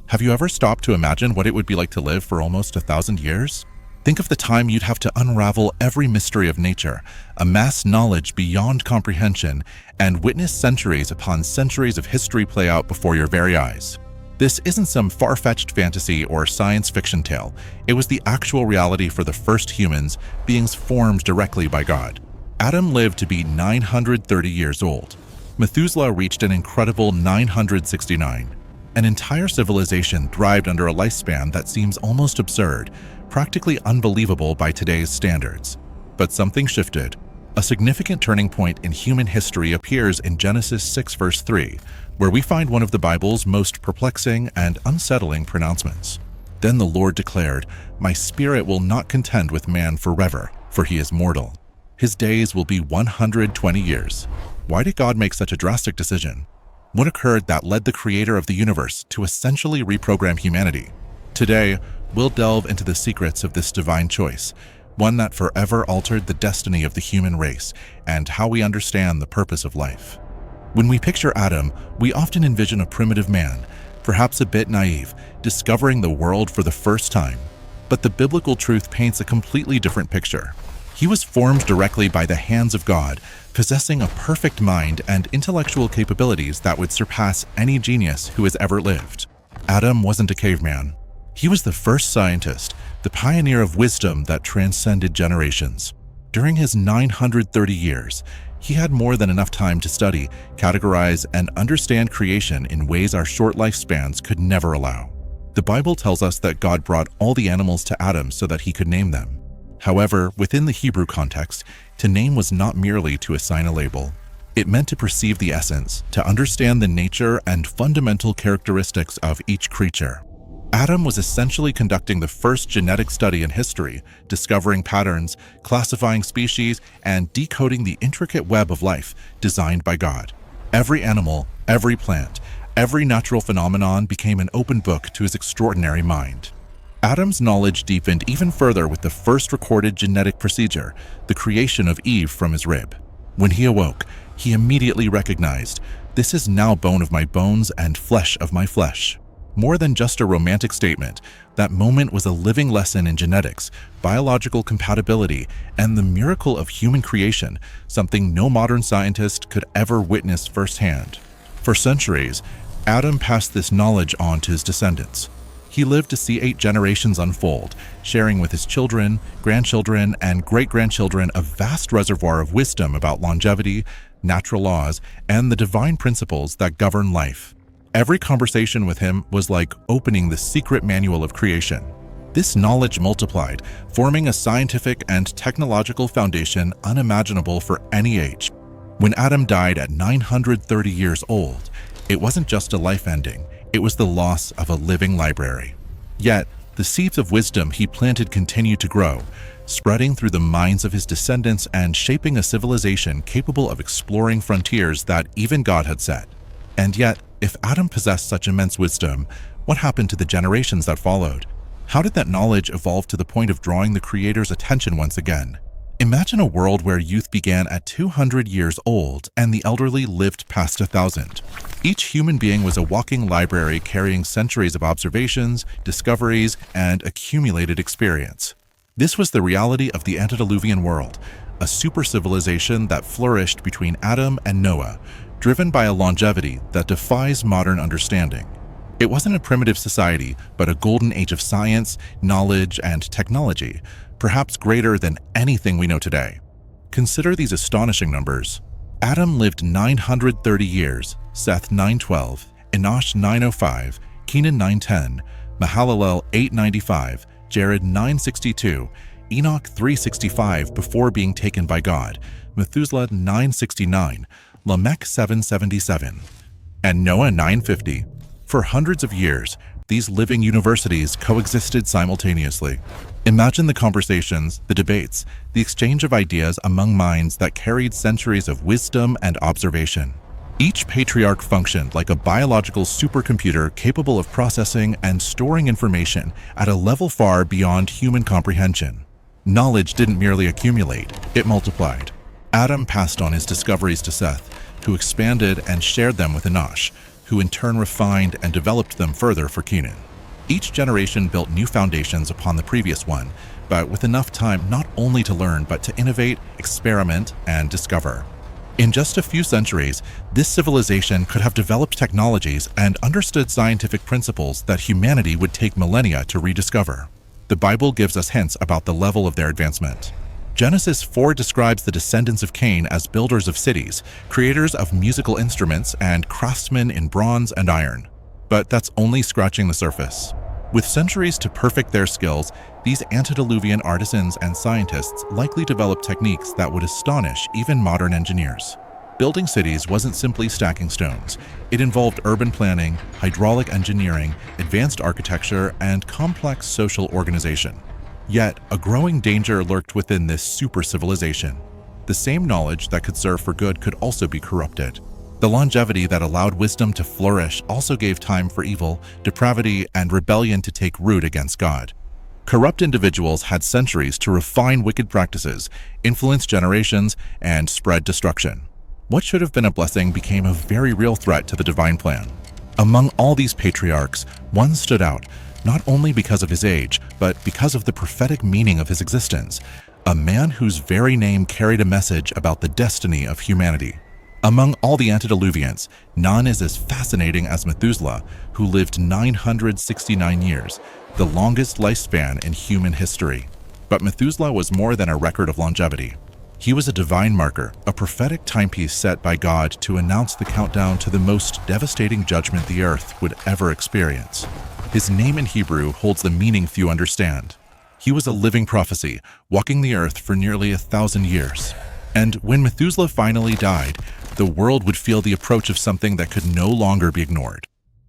Have you ever stopped to imagine what it would be like to live for almost 1,000 years? Think of the time you'd have to unravel every mystery of nature, amass knowledge beyond comprehension, and witness centuries upon centuries of history play out before your very eyes. This isn't some far-fetched fantasy or science fiction tale. It was the actual reality for the first humans, beings formed directly by God. Adam lived to be 930 years old. Methuselah reached an incredible 969. An entire civilization thrived under a lifespan that seems almost absurd, practically unbelievable by today's standards. But something shifted. A significant turning point in human history appears in Genesis 6 verse 3, where we find one of the Bible's most perplexing and unsettling pronouncements. Then the Lord declared, "My spirit will not contend with man forever, for he is mortal. His days will be 120 years. Why did God make such a drastic decision? What occurred that led the creator of the universe to essentially reprogram humanity? Today, we'll delve into the secrets of this divine choice, one that forever altered the destiny of the human race and how we understand the purpose of life. When we picture Adam, we often envision a primitive man, perhaps a bit naive, discovering the world for the first time. But the biblical truth paints a completely different picture. He was formed directly by the hands of God, possessing a perfect mind and intellectual capabilities that would surpass any genius who has ever lived. Adam wasn't a caveman. He was the first scientist, the pioneer of wisdom that transcended generations. During his 930 years, he had more than enough time to study, categorize, and understand creation in ways our short lifespans could never allow. The Bible tells us that God brought all the animals to Adam so that he could name them. However, within the Hebrew context, to name was not merely to assign a label. It meant to perceive the essence, to understand the nature and fundamental characteristics of each creature. Adam was essentially conducting the first genetic study in history, discovering patterns, classifying species, and decoding the intricate web of life designed by God. Every animal, every plant, every natural phenomenon became an open book to his extraordinary mind. Adam's knowledge deepened even further with the first recorded genetic procedure, the creation of Eve from his rib. When he awoke, he immediately recognized, "This is now bone of my bones and flesh of my flesh." More than just a romantic statement, that moment was a living lesson in genetics, biological compatibility, and the miracle of human creation, something no modern scientist could ever witness firsthand. For centuries, Adam passed this knowledge on to his descendants. He lived to see 8 generations unfold, sharing with his children, grandchildren, and great-grandchildren a vast reservoir of wisdom about longevity, natural laws, and the divine principles that govern life. Every conversation with him was like opening the secret manual of creation. This knowledge multiplied, forming a scientific and technological foundation unimaginable for any age. When Adam died at 930 years old, it wasn't just a life ending. It was the loss of a living library. Yet, the seeds of wisdom he planted continued to grow, spreading through the minds of his descendants and shaping a civilization capable of exploring frontiers that even God had set. And yet, if Adam possessed such immense wisdom, what happened to the generations that followed? How did that knowledge evolve to the point of drawing the Creator's attention once again? Imagine a world where youth began at 200 years old and the elderly lived past 1,000. Each human being was a walking library carrying centuries of observations, discoveries, and accumulated experience. This was the reality of the antediluvian world, a super civilization that flourished between Adam and Noah, driven by a longevity that defies modern understanding. It wasn't a primitive society, but a golden age of science, knowledge, and technology, perhaps greater than anything we know today. Consider these astonishing numbers. Adam lived 930 years, Seth 912, Enosh 905, Kenan 910, Mahalalel 895, Jared 962, Enoch 365 before being taken by God, Methuselah 969, Lamech 777, and Noah 950. For hundreds of years, these living universities coexisted simultaneously. Imagine the conversations, the debates, the exchange of ideas among minds that carried centuries of wisdom and observation. Each patriarch functioned like a biological supercomputer capable of processing and storing information at a level far beyond human comprehension. Knowledge didn't merely accumulate, it multiplied. Adam passed on his discoveries to Seth, who expanded and shared them with Enosh, who in turn refined and developed them further for Canaan. Each generation built new foundations upon the previous one, but with enough time not only to learn but to innovate, experiment, and discover. In just a few centuries, this civilization could have developed technologies and understood scientific principles that humanity would take millennia to rediscover. The Bible gives us hints about the level of their advancement. Genesis 4 describes the descendants of Cain as builders of cities, creators of musical instruments, and craftsmen in bronze and iron. But that's only scratching the surface. With centuries to perfect their skills, these antediluvian artisans and scientists likely developed techniques that would astonish even modern engineers. Building cities wasn't simply stacking stones. It involved urban planning, hydraulic engineering, advanced architecture, and complex social organization. Yet, a growing danger lurked within this super civilization. The same knowledge that could serve for good could also be corrupted. The longevity that allowed wisdom to flourish also gave time for evil, depravity, and rebellion to take root against God. Corrupt individuals had centuries to refine wicked practices, influence generations, and spread destruction. What should have been a blessing became a very real threat to the divine plan. Among all these patriarchs, one stood out, not only because of his age, but because of the prophetic meaning of his existence, a man whose very name carried a message about the destiny of humanity. Among all the antediluvians, none is as fascinating as Methuselah, who lived 969 years, the longest lifespan in human history. But Methuselah was more than a record of longevity. He was a divine marker, a prophetic timepiece set by God to announce the countdown to the most devastating judgment the earth would ever experience. His name in Hebrew holds the meaning few understand. He was a living prophecy, walking the earth for nearly 1,000 years. And when Methuselah finally died, the world would feel the approach of something that could no longer be ignored.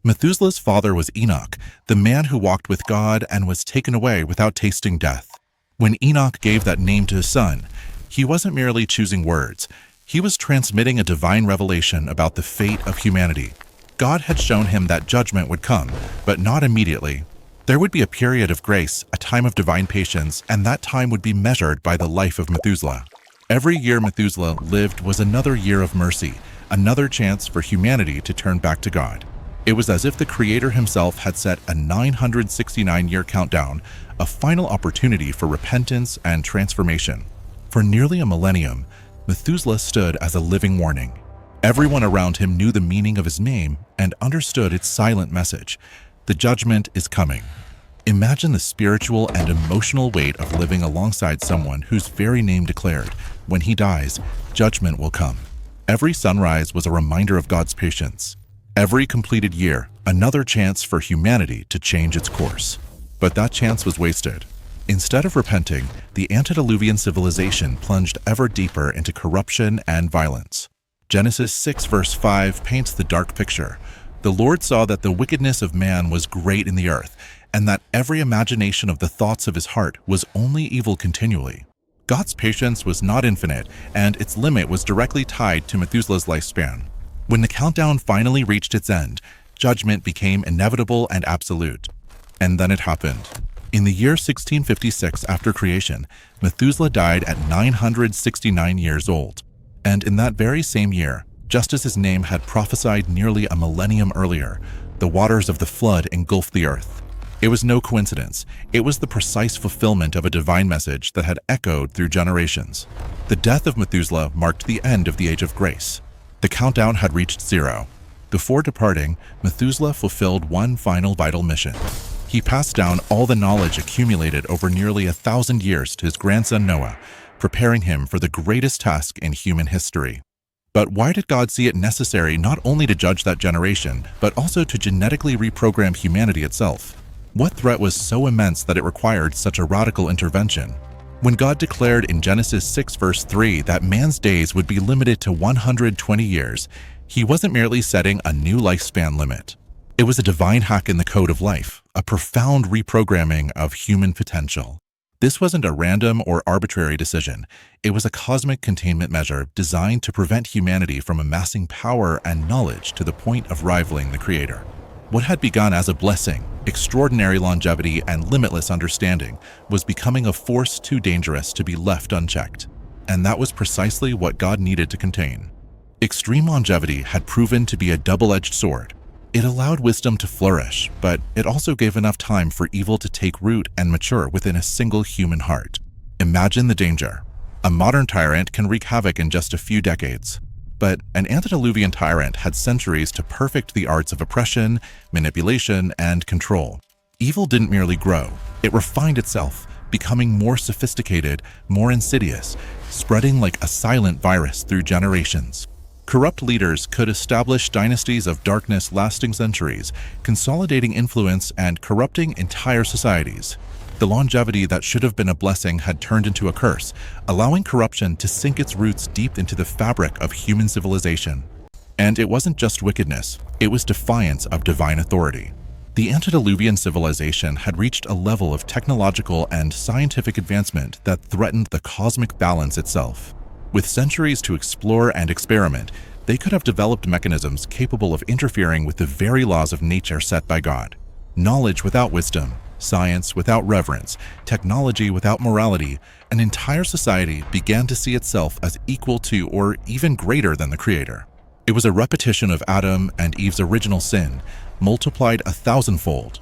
Methuselah's father was Enoch, the man who walked with God and was taken away without tasting death. When Enoch gave that name to his son, he wasn't merely choosing words. He was transmitting a divine revelation about the fate of humanity. God had shown him that judgment would come, but not immediately. There would be a period of grace, a time of divine patience, and that time would be measured by the life of Methuselah. Every year Methuselah lived was another year of mercy, another chance for humanity to turn back to God. It was as if the Creator himself had set a 969-year countdown, a final opportunity for repentance and transformation. For nearly a millennium, Methuselah stood as a living warning. Everyone around him knew the meaning of his name and understood its silent message. The judgment is coming. Imagine the spiritual and emotional weight of living alongside someone whose very name declared, when he dies, judgment will come. Every sunrise was a reminder of God's patience. Every completed year, another chance for humanity to change its course. But that chance was wasted. Instead of repenting, the antediluvian civilization plunged ever deeper into corruption and violence. Genesis 6 verse 5 paints the dark picture. The Lord saw that the wickedness of man was great in the earth, and that every imagination of the thoughts of his heart was only evil continually. God's patience was not infinite, and its limit was directly tied to Methuselah's lifespan. When the countdown finally reached its end, judgment became inevitable and absolute. And then it happened. In the year 1656 after creation, Methuselah died at 969 years old. And in that very same year, just as his name had prophesied nearly a millennium earlier, the waters of the flood engulfed the earth. It was no coincidence. It was the precise fulfillment of a divine message that had echoed through generations. The death of Methuselah marked the end of the Age of Grace. The countdown had reached zero. Before departing, Methuselah fulfilled one final vital mission. He passed down all the knowledge accumulated over nearly 1,000 years to his grandson Noah, preparing him for the greatest task in human history. But why did God see it necessary not only to judge that generation, but also to genetically reprogram humanity itself? What threat was so immense that it required such a radical intervention? When God declared in Genesis 6 verse 3 that man's days would be limited to 120 years, he wasn't merely setting a new lifespan limit. It was a divine hack in the code of life, a profound reprogramming of human potential. This wasn't a random or arbitrary decision. It was a cosmic containment measure designed to prevent humanity from amassing power and knowledge to the point of rivaling the Creator. What had begun as a blessing, extraordinary longevity, and limitless understanding was becoming a force too dangerous to be left unchecked. And that was precisely what God needed to contain. Extreme longevity had proven to be a double-edged sword. It allowed wisdom to flourish, but it also gave enough time for evil to take root and mature within a single human heart. Imagine the danger. A modern tyrant can wreak havoc in just a few decades. But an antediluvian tyrant had centuries to perfect the arts of oppression, manipulation, and control. Evil didn't merely grow, it refined itself, becoming more sophisticated, more insidious, spreading like a silent virus through generations. Corrupt leaders could establish dynasties of darkness lasting centuries, consolidating influence and corrupting entire societies. The longevity that should have been a blessing had turned into a curse, allowing corruption to sink its roots deep into the fabric of human civilization. And it wasn't just wickedness, it was defiance of divine authority. The antediluvian civilization had reached a level of technological and scientific advancement that threatened the cosmic balance itself. With centuries to explore and experiment, they could have developed mechanisms capable of interfering with the very laws of nature set by God. Knowledge without wisdom, science without reverence, technology without morality, an entire society began to see itself as equal to or even greater than the Creator. It was a repetition of Adam and Eve's original sin, multiplied 1,000-fold.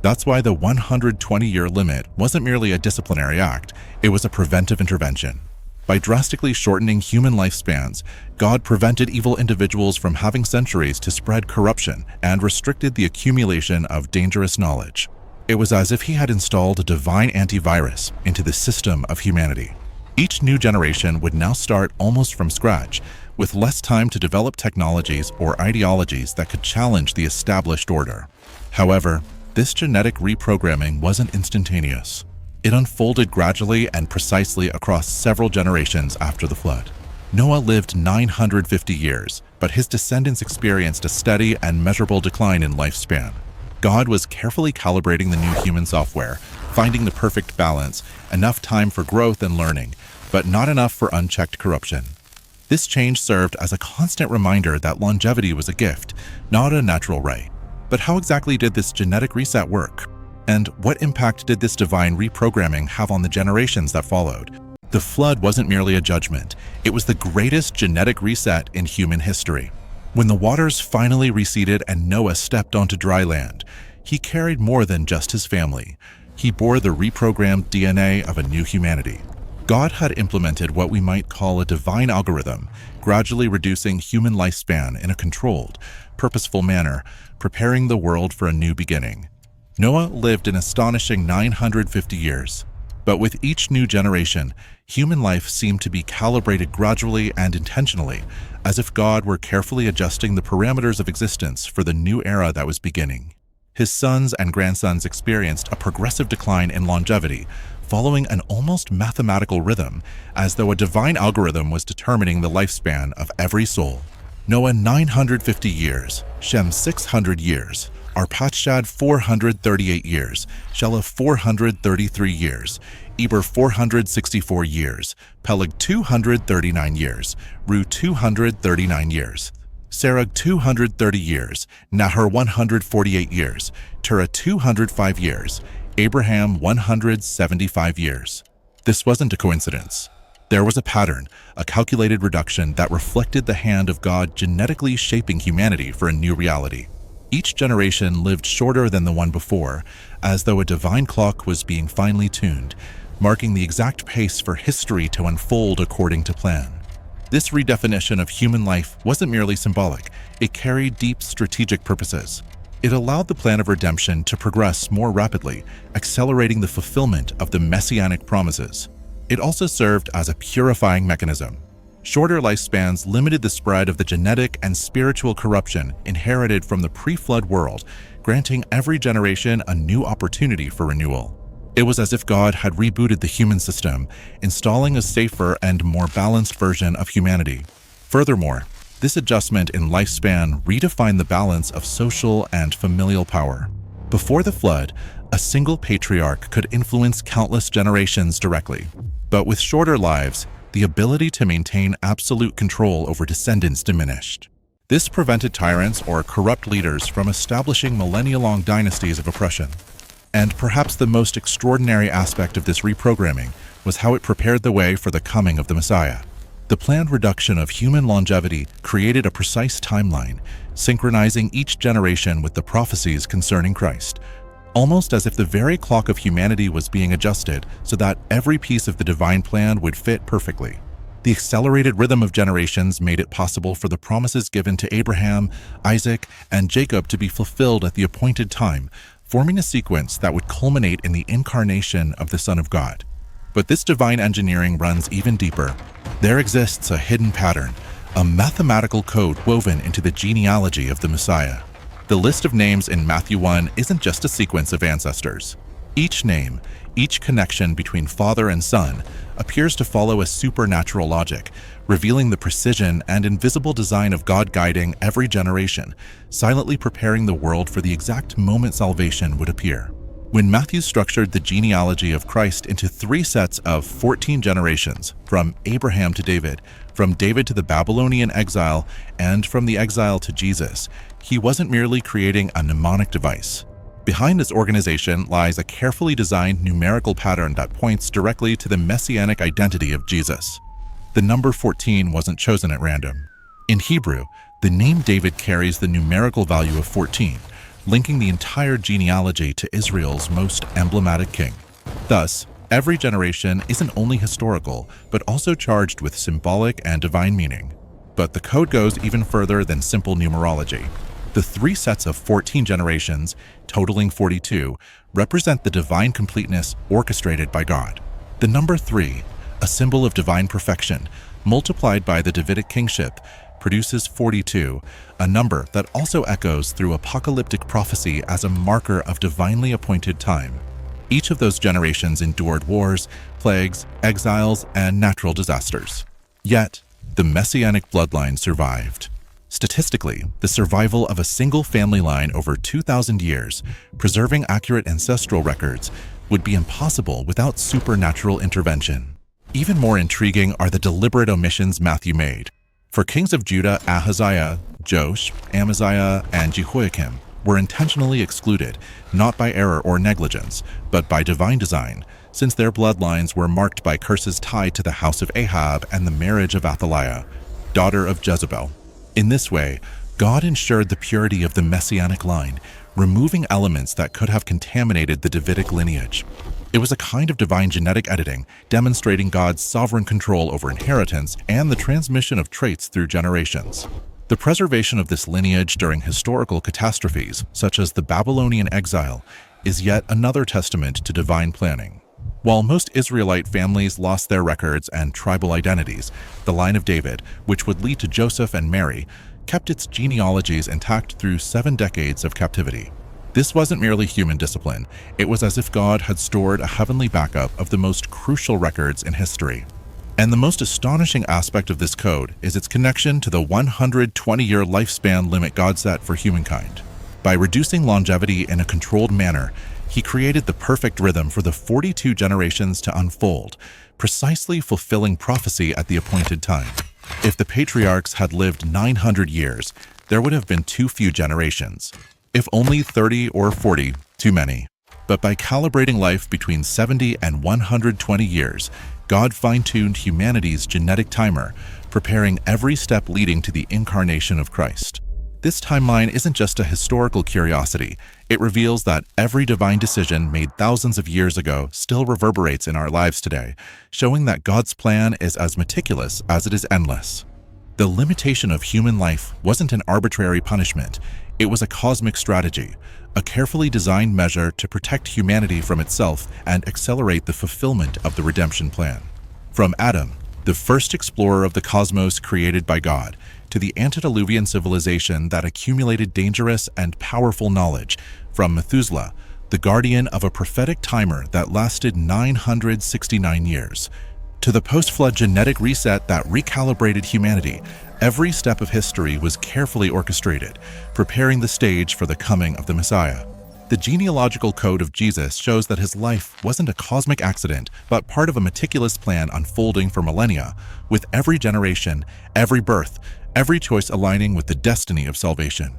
That's why the 120-year limit wasn't merely a disciplinary act, it was a preventive intervention. By drastically shortening human lifespans, God prevented evil individuals from having centuries to spread corruption and restricted the accumulation of dangerous knowledge. It was as if he had installed a divine antivirus into the system of humanity. Each new generation would now start almost from scratch, with less time to develop technologies or ideologies that could challenge the established order. However, this genetic reprogramming wasn't instantaneous. It unfolded gradually and precisely across several generations after the flood. Noah lived 950 years, but his descendants experienced a steady and measurable decline in lifespan. God was carefully calibrating the new human software, finding the perfect balance, enough time for growth and learning, but not enough for unchecked corruption. This change served as a constant reminder that longevity was a gift, not a natural right. But how exactly did this genetic reset work? And what impact did this divine reprogramming have on the generations that followed? The flood wasn't merely a judgment, it was the greatest genetic reset in human history. When the waters finally receded and Noah stepped onto dry land, he carried more than just his family. He bore the reprogrammed DNA of a new humanity. God had implemented what we might call a divine algorithm, gradually reducing human lifespan in a controlled, purposeful manner, preparing the world for a new beginning. Noah lived an astonishing 950 years. But with each new generation, human life seemed to be calibrated gradually and intentionally, as if God were carefully adjusting the parameters of existence for the new era that was beginning. His sons and grandsons experienced a progressive decline in longevity, following an almost mathematical rhythm, as though a divine algorithm was determining the lifespan of every soul. Noah 950 years, Shem 600 years, Arpachshad 438 years, Shelah 433 years, Eber 464 years, Peleg 239 years, Ru 239 years, Serug 230 years, Nahor 148 years, Terah 205 years, Abraham 175 years. This wasn't a coincidence. There was a pattern, a calculated reduction that reflected the hand of God genetically shaping humanity for a new reality. Each generation lived shorter than the one before, as though a divine clock was being finely tuned, marking the exact pace for history to unfold according to plan. This redefinition of human life wasn't merely symbolic, it carried deep strategic purposes. It allowed the plan of redemption to progress more rapidly, accelerating the fulfillment of the messianic promises. It also served as a purifying mechanism. Shorter lifespans limited the spread of the genetic and spiritual corruption inherited from the pre-flood world, granting every generation a new opportunity for renewal. It was as if God had rebooted the human system, installing a safer and more balanced version of humanity. Furthermore, this adjustment in lifespan redefined the balance of social and familial power. Before the flood, a single patriarch could influence countless generations directly. But with shorter lives, the ability to maintain absolute control over descendants diminished. This prevented tyrants or corrupt leaders from establishing millennia-long dynasties of oppression. And perhaps the most extraordinary aspect of this reprogramming was how it prepared the way for the coming of the Messiah. The planned reduction of human longevity created a precise timeline, synchronizing each generation with the prophecies concerning Christ, almost as if the very clock of humanity was being adjusted so that every piece of the divine plan would fit perfectly. The accelerated rhythm of generations made it possible for the promises given to Abraham, Isaac, and Jacob to be fulfilled at the appointed time, forming a sequence that would culminate in the incarnation of the Son of God. But this divine engineering runs even deeper. There exists a hidden pattern, a mathematical code woven into the genealogy of the Messiah. The list of names in Matthew 1 isn't just a sequence of ancestors. Each name, each connection between father and son, appears to follow a supernatural logic, revealing the precision and invisible design of God guiding every generation, silently preparing the world for the exact moment salvation would appear. When Matthew structured the genealogy of Christ into 3 sets of 14 generations, from Abraham to David, from David to the Babylonian exile, and from the exile to Jesus, he wasn't merely creating a mnemonic device. Behind this organization lies a carefully designed numerical pattern that points directly to the messianic identity of Jesus. The number 14 wasn't chosen at random. In Hebrew, the name David carries the numerical value of 14, linking the entire genealogy to Israel's most emblematic king. Thus, every generation isn't only historical, but also charged with symbolic and divine meaning. But the code goes even further than simple numerology. The 3 sets of 14 generations, totaling 42, represent the divine completeness orchestrated by God. The number 3, a symbol of divine perfection, multiplied by the Davidic kingship, produces 42, a number that also echoes through apocalyptic prophecy as a marker of divinely appointed time. Each of those generations endured wars, plagues, exiles, and natural disasters. Yet, the messianic bloodline survived. Statistically, the survival of a single family line over 2,000 years, preserving accurate ancestral records, would be impossible without supernatural intervention. Even more intriguing are the deliberate omissions Matthew made. For kings of Judah, Ahaziah, Joash, Amaziah, and Jehoiakim were intentionally excluded, not by error or negligence, but by divine design, since their bloodlines were marked by curses tied to the house of Ahab and the marriage of Athaliah, daughter of Jezebel. In this way, God ensured the purity of the messianic line, removing elements that could have contaminated the Davidic lineage. It was a kind of divine genetic editing, demonstrating God's sovereign control over inheritance and the transmission of traits through generations. The preservation of this lineage during historical catastrophes, such as the Babylonian exile, is yet another testament to divine planning. While most Israelite families lost their records and tribal identities, the line of David, which would lead to Joseph and Mary, kept its genealogies intact through 7 decades of captivity. This wasn't merely human discipline. It was as if God had stored a heavenly backup of the most crucial records in history. And the most astonishing aspect of this code is its connection to the 120-year lifespan limit God set for humankind. By reducing longevity in a controlled manner, He created the perfect rhythm for the 42 generations to unfold, precisely fulfilling prophecy at the appointed time. If the patriarchs had lived 900 years, there would have been too few generations. If only 30 or 40, too many. But by calibrating life between 70 and 120 years, God fine-tuned humanity's genetic timer, preparing every step leading to the incarnation of Christ. This timeline isn't just a historical curiosity. It reveals that every divine decision made thousands of years ago still reverberates in our lives today, showing that God's plan is as meticulous as it is endless. The limitation of human life wasn't an arbitrary punishment. It was a cosmic strategy, a carefully designed measure to protect humanity from itself and accelerate the fulfillment of the redemption plan. From Adam, the first explorer of the cosmos created by God, to the antediluvian civilization that accumulated dangerous and powerful knowledge, from Methuselah, the guardian of a prophetic timer that lasted 969 years, to the post-flood genetic reset that recalibrated humanity, every step of history was carefully orchestrated, preparing the stage for the coming of the Messiah. The genealogical code of Jesus shows that his life wasn't a cosmic accident, but part of a meticulous plan unfolding for millennia, with every generation, every birth, every choice aligning with the destiny of salvation.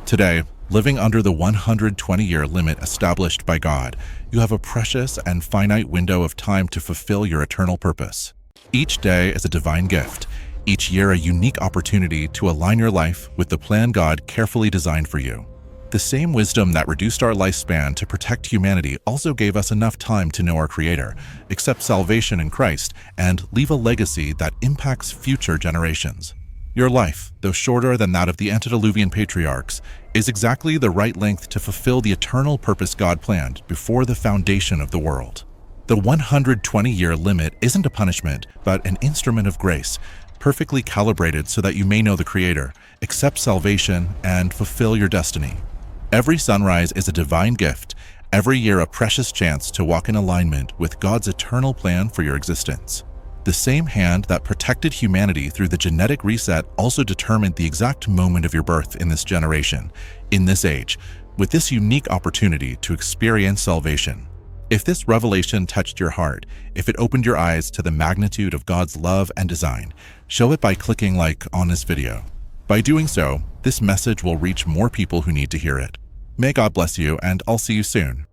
Today, living under the 120-year limit established by God, you have a precious and finite window of time to fulfill your eternal purpose. Each day is a divine gift, each year a unique opportunity to align your life with the plan God carefully designed for you. The same wisdom that reduced our lifespan to protect humanity also gave us enough time to know our Creator, accept salvation in Christ, and leave a legacy that impacts future generations. Your life, though shorter than that of the antediluvian patriarchs, is exactly the right length to fulfill the eternal purpose God planned before the foundation of the world. The 120-year limit isn't a punishment, but an instrument of grace, perfectly calibrated so that you may know the Creator, accept salvation, and fulfill your destiny. Every sunrise is a divine gift, every year a precious chance to walk in alignment with God's eternal plan for your existence. The same hand that protected humanity through the genetic reset also determined the exact moment of your birth in this generation, in this age, with this unique opportunity to experience salvation. If this revelation touched your heart, if it opened your eyes to the magnitude of God's love and design, show it by clicking like on this video. By doing so, this message will reach more people who need to hear it. May God bless you, and I'll see you soon.